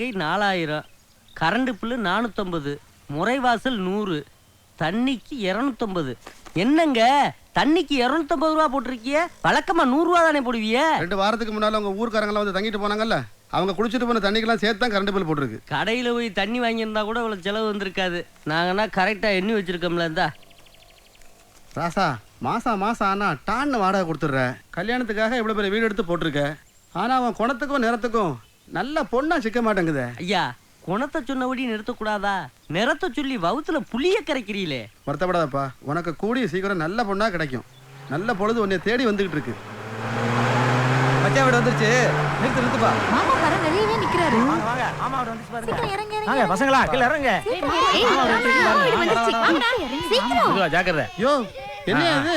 4000, current bill 450, முறைவாசல் 100, தண்ணிக்கு 250. என்னங்க தண்ணிக்கு 250 ரூபா போட்டிருக்கிய? வழக்கமா 100 ரூபா தானே போடுவிய? 2 வாரத்துக்கு முன்னால உங்க ஊர்க்காரங்களாம் வந்து தங்கிட்டு போனாங்கல்ல, அவங்க குடிச்சிட்டு போன தண்ணிக்கெல்லாம் சேர்த்து தான் கரண்ட் பில் போட்டுருக்கு. கடையில் போய் தண்ணி வாங்கியிருந்தா கூட இவ்வளோ செலவு வந்திருக்காது. நாங்கன்னா கரெக்டாக எண்ணி வச்சிருக்கோம்ல. இருந்தா ராசா, மாசம் ஆனா டான்னு வாடகை கொடுத்துட்ற. கல்யாணத்துக்காக இவ்வளோ பெரிய வீடு எடுத்து போட்டிருக்க. ஆனால் அவன் குணத்துக்கும் நிறத்துக்கும் நல்ல பொண்ணா சிக்க மாட்டேங்குது. ஐயா, குணத்தை சொன்னபடி நிறுத்தக்கூடாதா? நிறத்தை சொல்லி வவுத்துல புளிய கரைக்கிறீங்களே. வருத்தப்படாதப்பா, உனக்கு கூடிய சீக்கிரம் நல்ல பொண்ணா கிடைக்கும். நல்ல பொழுது உன்னை தேடி வந்துகிட்டு இருக்கு. மச்சான் வீடு வந்துருச்சு. நிறுத்துப்பா. மாமா வர வெளியவே நிக்கிறாரு. வாங்க மாமா வீடு வந்துச்சு பாருங்க. சீக்கிரம் இறங்க இறங்க. வாங்க பசங்களா, கீழ இறங்க. சீக்கிரம். ஜாக்கிரதை. யோ, என்ன இது?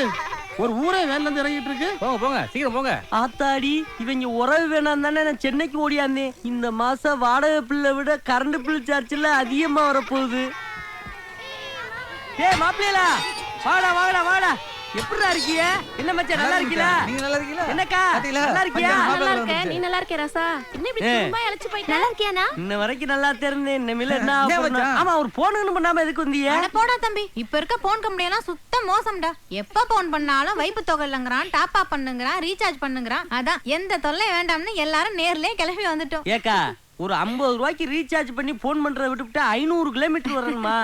ஒரு ஊரே வேன்ல இருந்து இறங்கிட்டு இருக்கு. போங்க சீக்கிரம் போங்க. ஆத்தாடி, இவங்க உறவு வேணாம் தானே நான் சென்னைக்கு ஓடியாந்தேன். இந்த மாசம் வாடகை பில்லை விட கரண்ட் பில் சார்ஜ்ல அதிகமா வரப்போகுது. ஏய் மாப்பிள்ளையா, வாடா வாடா. எப்படிடா இருக்கீங்க? என்ன மச்சான், நல்லா இருக்கீங்களா? நீங்க நல்லா இருக்கீங்களா? என்னக்கா நல்லா இருக்கியா? நல்லா இருக்க. நீ நல்லா இருக்க ராசா? என்ன இப்படி சும்மா இளைச்சு போயிட்ட? நல்லா இருக்கியானா? இன்ன வரைக்கும் நல்லா தெரிந்தேன். இனிமேல என்ன ஏன் ஆகணும்? மச்சான்? ஆமா, ஒரு போனுன்னு பண்ணாம எதுக்கு வந்தீங்க? அட போடா தம்பி, இப்ப இருக்க போன் கம்பெனி எல்லாம் சுத்த மோசம்டா. எப்ப போன் பண்ணாலும் வைப்பு தொகை இல்லங்கறான், டாப் அப் பண்ணுங்கறான், ரீசார்ஜ் பண்ணுங்கறான். அதான் எந்த தொல்லை வேண்டாம்னு எல்லாரும் நேர்லயே கிளம்பி வந்துட்டோம். ஏக்கா, ஒரு 50 ரூபாய்க்கு ரீசார்ஜ் பண்ணி போன் பண்றத விட்டுவிட்டு 500 கிலோமீட்டர் வரணுமா?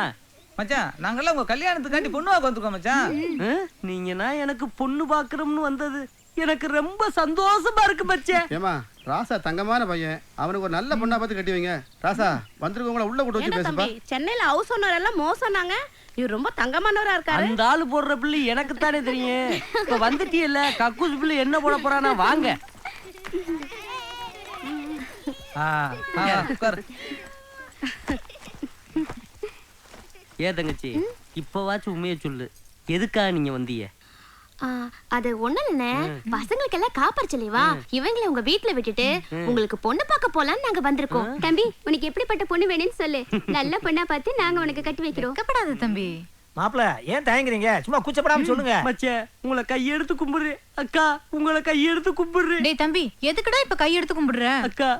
மச்சான், நாங்கெல்லாம் உங்க கல்யாணத்துக்காண்டி பொண்ணு வாங்க வந்திருக்கோம் மச்சான். நீங்கன்னா எனக்கு பொண்ணு பாக்குறோம்னு வந்தது. எனக்கு ரொம்ப சந்தோஷமா இருக்கு மச்சான். ஏமா, ராசா தங்கமான பையன், அவனுக்கு ஒரு நல்ல பொண்ணா பார்த்து கட்டி வைங்க. ராசா, வந்திருக்கவங்கள உள்ள கூட்டு வச்சு பேசுப்பா. சென்னையில ஹவுஸ் ஓனர் எல்லாம் மோசம்னாங்க. இவர் ரொம்ப தங்கமானவரா இருக்காரு. அந்த ஆளு போடுற பிள்ளை எனக்கு தானே தெரியும். இப்ப வந்துட்டீல்ல, கக்கூஸ் பிள்ளை என்ன போட போறானா? வாங்க. உட்காரு. ஏ தங்கச்சி, இப்பவாச்சும் உண்மையை சொல்லு. எதுக்காக நீங்க வந்தீங்க? அது ஒண்ணு இல்ல, பசங்களுக்கு எல்லாம் காப்பரிச்சலைவா, இவங்களை உங்க வீட்டுல விட்டுட்டு உங்களுக்கு பொண்ணு பார்க்க போலான்னு நாங்க வந்திருக்கோம். தம்பி, உனக்கு எப்படிப்பட்ட பொண்ணு வேணும்னு சொல்லு, நல்ல பொண்ணா பார்த்து நாங்க உனக்கு கட்டி வைக்கிறோம். கப்படாத தம்பி. மாப்பிள, ஏன் தயங்குறீங்க? சும்மா கூச்சப்படாம சொல்லுங்க. மச்சே, உங்களை கையெடுத்து கும்பிடுறேன். அக்கா, உங்களை கையெடுத்து கும்பிடுறேன். டேய் தம்பி, எதுக்குடா இப்ப கை எடுத்து கும்பிடுற? அக்கா,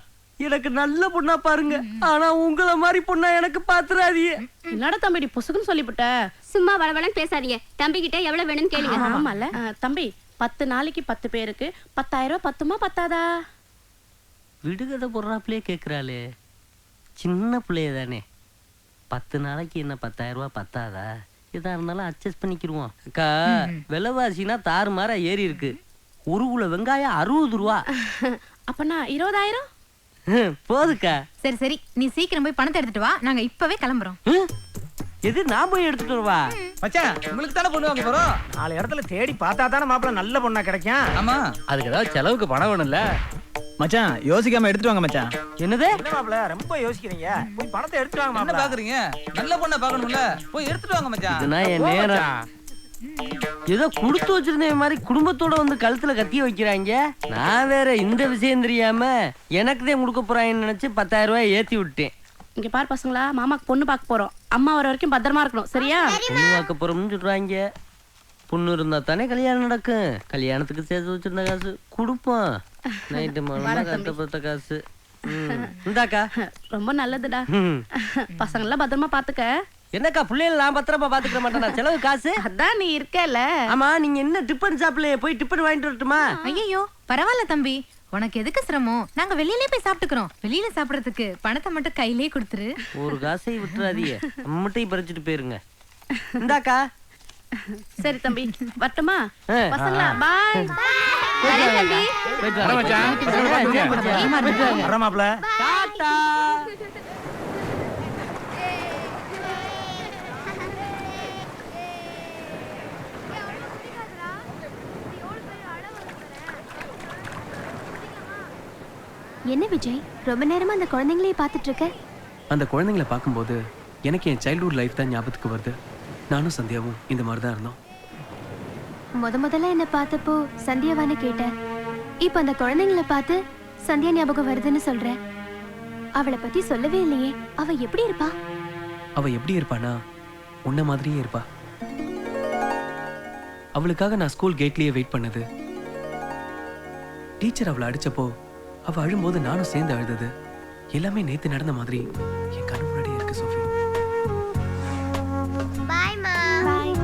எனக்கு நல்ல பொண்ணா பாருங்க. ஆனா உங்கள மாதிரி பொண்ணா எனக்கு பாத்துறாதீங்க. என்னடா தம்பி பொசுக்குன்னு சொல்லிவிட்ட? சும்மா வளவளன்னு பேசாதீங்க. தம்பி கிட்ட எவ்வளவு வேணும்னு கேளுங்க. ஆமால தம்பி, 10 நாளைக்கு 10 பேருக்கு 10,000 ரூபாய் பத்துமா பத்தாதா? விடுகதை போடுறாப்லயே கேக்குறாளே, சின்ன பிள்ளைய தானே. 10 நாளைக்கு என்ன 10,000 ரூபாய் பத்தாதா? எதா இருந்தாலும் அட்ஜஸ்ட் பண்ணிக்கிருவோம். அக்கா, விலைவாசினா தாறுமாறா ஏறி இருக்கு. ஒரு கிலோ வெங்காயம் 60 ரூபா. அப்பனா 20,000 போதுக்கா. சரி சரி, நீ சீக்கிரம் போய் பணத்தை எடுத்துட்டு வா, நாங்க இப்பவே கிளம்புறோம். எது, நான் போய் எடுத்துட்டு வருவா? மச்சான், உங்களுக்கு தானே பொண்ணு வாங்க போறோம். 4 இடத்துல தேடி பார்த்தா தானே மாப்பிள்ள நல்ல பொண்ணா கிடைக்கும். ஆமா, அதுக்கு ஏதாவது செலவுக்கு பணம் வேணும்ல. மச்சான் யோசிக்காம எடுத்துட்டு வாங்க மச்சான். என்னது? என்ன மாப்பிள்ள ரொம்ப யோசிக்கிறீங்க? போய் பணத்தை எடுத்து வாங்க என்ன மாப்பிள்ள. பாக்குறீங்க? நல்ல பொண்ணை பாக்கணும்ல, போய் எடுத்துட்டு வாங்க மச்சான். இதுனா என் நேரம். ஏதோ குடுத்து வச்சிருந்த மாதிரி குடும்பத்தோட வந்து கழுத்துல கத்திய வைக்கிறாங்க. நான் வேற இந்த விஷயம் தெரியாம எனக்கு தான் கொடுக்க போறாங்கன்னு நினைச்சு 10,000 ரூபாய் ஏத்தி விட்டேன். இங்க பாரு பசங்களா, மாமாக்கு பொண்ணு பார்க்க போறோம். அம்மா வர வரைக்கும் பத்திரமா இருக்கணும், சரியா? பொண்ணு பார்க்க போறோம்னு சொல்றாங்க. பொண்ணு இருந்தா தானே கல்யாணம் நடக்கும். கல்யாணத்துக்கு சேர்த்து வச்சிருந்த காசு கொடுப்போம். நைட்டு கஷ்டப்பட்ட காசு. இந்தாக்கா. ரொம்ப நல்லதுடா. பசங்களாம் பத்திரமா பாத்துக்க. என்னக்கா, பிள்ளைகள் நான் பத்திரமா பாத்துக்கிற மாட்டேன். செலவு காசு அதான் நீ இருக்கல. ஆமா, நீங்க என்ன டிபன் ஷாப்ல போய் டிபன் வாங்கிட்டு வரட்டுமா? ஐயோ பரவாயில்ல தம்பி, உனக்கு எதுக்கு சிரமம்? நாங்க வெளியிலே போய் சாப்பிட்டுக்கிறோம். வெளியில சாப்பிடறதுக்கு பணத்தை மட்டும் கையிலே கொடுத்துரு. ஒரு காசை விட்டுறாதீங்க, நம்மட்டையும் பறிச்சுட்டு போயிருங்க. இந்தாக்கா. சரி தம்பி, வரட்டுமா? பசங்களா பாய். தம்பி வர மாப்பிள்ள. டாடா. என்ன விஜய், ரொம்ப நேரமா அந்த குழந்தைங்களே பார்த்துட்டு இருக்க? அந்த குழந்தைங்களை பார்க்கும்போது எனக்கு என் சைல்ட்ஹுட் லைஃப் தான் ஞாபகத்துக்கு வருது. நானும் சந்தியாவும் இந்த மாதிரி தான் இருந்தோம். முதல்ல என்ன பார்த்தப்போ சந்தியாவான்னு கேட்டேன். இப்ப அந்த குழந்தைங்களை பார்த்து சந்தியா ஞாபகம் வருதுன்னு சொல்ற. அவளை பத்தி சொல்லவே இல்லையே. அவ எப்படி இருப்பா? அவ எப்படி இருப்பானா, உன்ன மாதிரியே இருப்பா. அவளுக்காக நான் ஸ்கூல் கேட்லயே வெயிட் பண்ணது. டீச்சர் அவளை அடிச்சப்போ அவ அழும்போது நானும் சேர்ந்து அழுதது. எல்லாமே நேத்து நடந்த மாதிரி என் கண்ணு முன்னாடியே இருக்கு சோஃபி. பாய் மா. பாய்.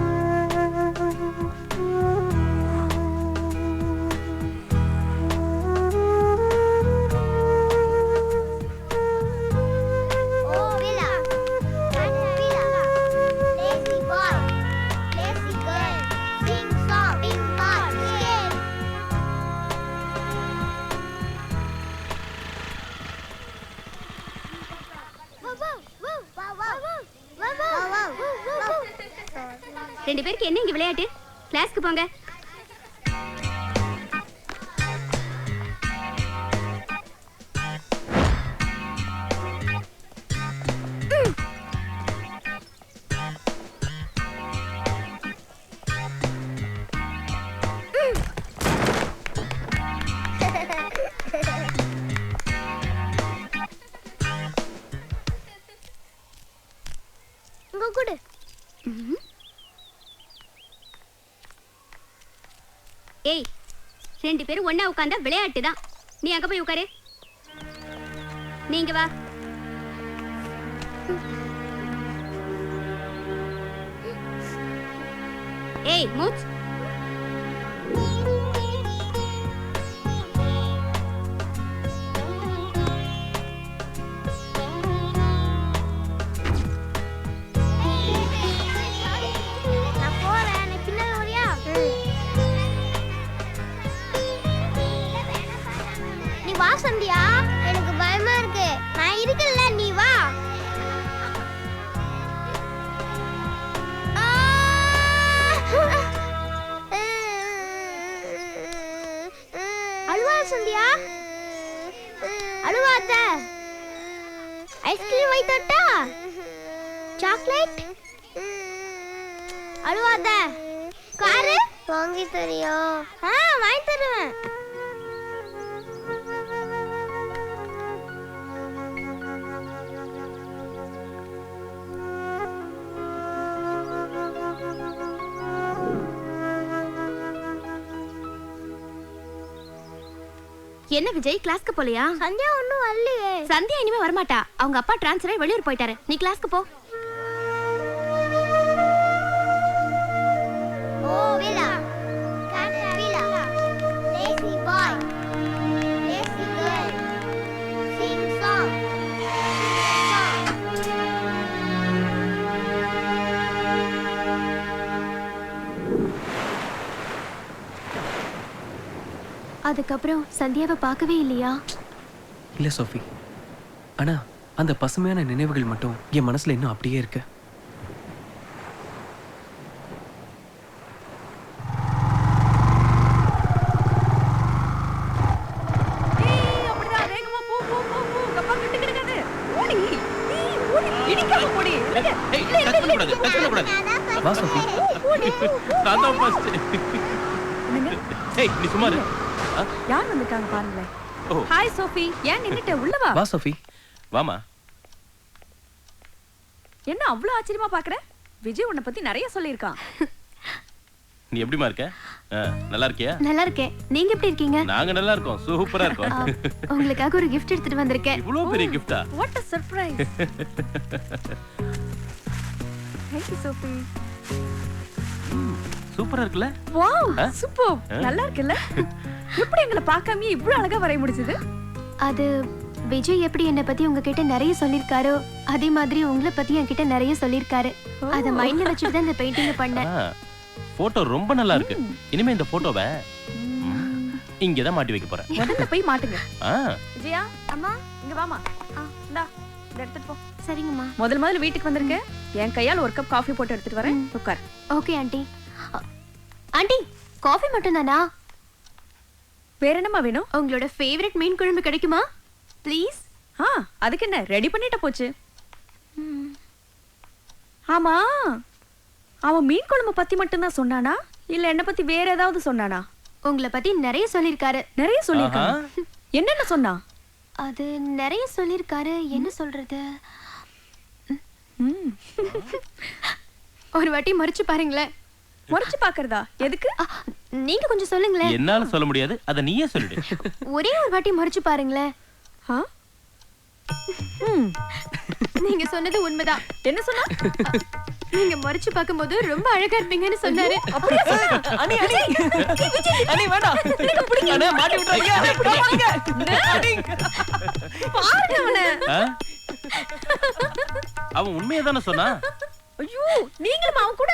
ரெண்டு பேருக்கு என்ன இங்க விளையாட்டு? கிளாஸ்க்கு போங்க. இங்க கூடு. ஏய், ரெண்டு பேரும் ஒண்ணா உட்கார்ந்தா விளையாட்டு தான். நீ அங்க போய் உட்காரு. நீங்க வா. ஏய் மூச். நான் போறேன். நீ பின்னால வரியா? நீ வா சந்தியா. எனக்கு பயமா இருக்கு. நான் இருக்கல, நீ வா. அழுவா சந்தியா. அழுவாத. ஐஸ்கிரீம் வாங்கி தரட்டா? சாக்லேட்? அழுவாத. காரு வாங்கி தரியா? வாங்கி தருவேன். என்ன விஜய், கிளாஸ்க்கு போலையா? சந்தியா ஒண்ணும் வரலையே. சந்தியா இனிமே வரமாட்டா. அவங்க அப்பா டிரான்ஸ்ஃபர் ஆகி வெளியூர் போயிட்டாரு. நீ கிளாஸ்க்கு போ. ஓ வீலா. வீலா. Lazy boy. Lazy girl. Sing song. அதுக்கப்புறம் சந்தியாவை பார்க்கவே இல்லையா? இல்ல சோஃபி, ஆனா அந்த பசுமையான நினைவுகள் மட்டும் என் மனசுல இன்னும் அப்படியே இருக்கு. வா சோஃபி. நீ சும்மா இரு. யார் வந்திருக்காங்க பாருங்களேன். Hi Sophie. ஏன் நின்னுட்ட? உள்ள வா. வா சோஃபி. வாமா. என்ன அவ்வளவு ஆச்சரியமா பாக்குற? விஜய் உன்னை பத்தி நிறைய சொல்லியிருக்கான். நீ எப்படிமா இருக்க? நல்லா இருக்கியா? நல்லா இருக்கேன். நீங்க எப்படி இருக்கீங்க? நாங்க நல்லா இருக்கோம். சூப்பரா இருக்கோம். உங்களுக்காக ஒரு gift எடுத்துட்டு வந்திருக்கேன். இவ்வளவு பெரிய கிஃப்டா? What a surprise. Thank you Sophie. சூப்பரா இருக்குல்ல? Wow, super. நல்லா இருக்குல்ல? எப்படி எங்களை பார்க்காமயே இவ்வளவு அழகா வரைய முடிஞ்சது? அது விஜய் எப்படி என்ன பத்தி உங்ககிட்ட நிறைய சொல்லிருக்காரோ அதே மாதிரி உங்களை பத்தி என்கிட்ட நிறைய சொல்லிருக்காரு. அத மைண்ட்ல வச்சுட்டு தான் இந்த பெயிண்டிங் பண்ணேன். போட்டோ ரொம்ப நல்லா இருக்கு. இனிமே இந்த போட்டோவை இங்க தான் மாட்டி வைக்க போறேன். முதல்ல போய் மாட்டுங்க. விஜயா, அம்மா இங்க வாமா. இந்தா இத எடுத்துட்டு போ. சரிங்கம்மா. முதல்ல வீட்டுக்கு வந்திருக்க. என் கையால ஒரு கப் காஃபி போட்டு எடுத்துட்டு வரேன். உட்கார். Okay aunty. ஆண்டி, காஃபி மட்டும் தானா? வேற என்னமா வேணும்? உங்களோட ஃபேவரட் மீன் குழம்பு கிடைக்குமா ப்ளீஸ்? அதுக்கு என்ன, ரெடி பண்ணிட்ட போச்சு. ஆமா, அவன் மீன் குழம்பு பத்தி மட்டும் தான் சொன்னானா இல்ல என்ன பத்தி வேற ஏதாவது சொன்னானா? உங்களை பத்தி நிறைய சொல்லிருக்காரு. நிறைய சொல்லிருக்காரு. என்னென்ன சொன்னா? அது நிறைய சொல்லிருக்காரு. என்ன சொல்றது? ஒரு வாட்டி மறைச்சு பாருங்களேன். மறைச்சு பாக்குறதா? எதுக்கு? நீங்க கொஞ்சம் சொல்லுங்களேன். என்னால சொல்ல முடியாது, அத நீயே சொல்லிடு. ஒரே ஒரு வாட்டி மறைச்சு பாருங்களேன். நீங்க சொன்னது உண்மைதான். என்ன சொன்னா? நீங்க முறைச்சு பார்க்கும்போது ரொம்ப அழகா இருப்பீங்கன்னு சொன்னாரு. அப்படியே சொல்லு. அண்ணி அண்ணி அண்ணி வேண்டாம் அண்ணே மாட்டி விட்டுறாதீங்க அண்ணே. பாருங்க அவனை. அவன் உண்மையை தானே சொன்னா. ஐயோ நீங்களும் அவன் கூட